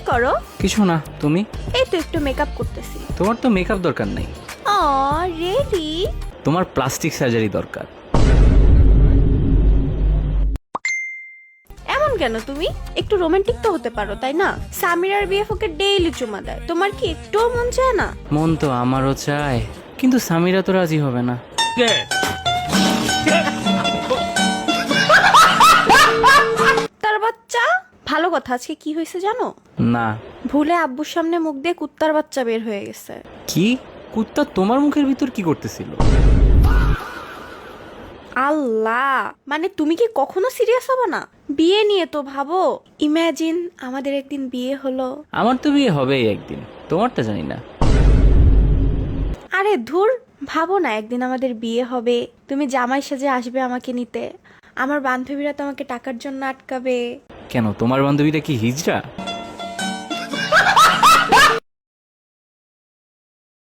করো? কিছু না, তুমি? এই তো একটু মেকআপ করতেছি। তোমার তো মেকআপ দরকার নাই। রেডি? তোমার প্লাস্টিক সার্জারি দরকার। এমন কেন তুমি? একটু রোমান্টিক তো হতে পারো, তাই না? সামিরার বিএফওকে ডেইলি চুমা দেয়, তোমার কি একটুও মন চায় না? মন তো আমারও চায়, কিন্তু সামিরা তো রাজি হবে না। তার বাচ্চা। ভালো কথা, আজকে কি হয়েছে জানো? না। ভুলে আব্বুর সামনে মুখ দিয়ে কুত্তার বাচ্চা বের হয়ে গেছে। কি? কুত্তা তোমার মুখের ভিতর কি করতেছিল? আল্লাহ, মানে তুমি কি কখনো সিরিয়াস হবে না? বিয়ে নিয়ে তো ভাবো। ইমাজিন আমাদের একদিন বিয়ে হলো। আমার তো বিয়ে হবেই একদিন, তোমারটা জানি না। আরে ধুর, ভাবো না একদিন আমাদের বিয়ে হবে, তুমি জামাই সাজে আসবে আমাকে নিতে, আমার বান্ধবীরা তোমাকে টাকার জন্য আটকাবে। কেন, তোমার বান্ধবীটা কি হিজড়া?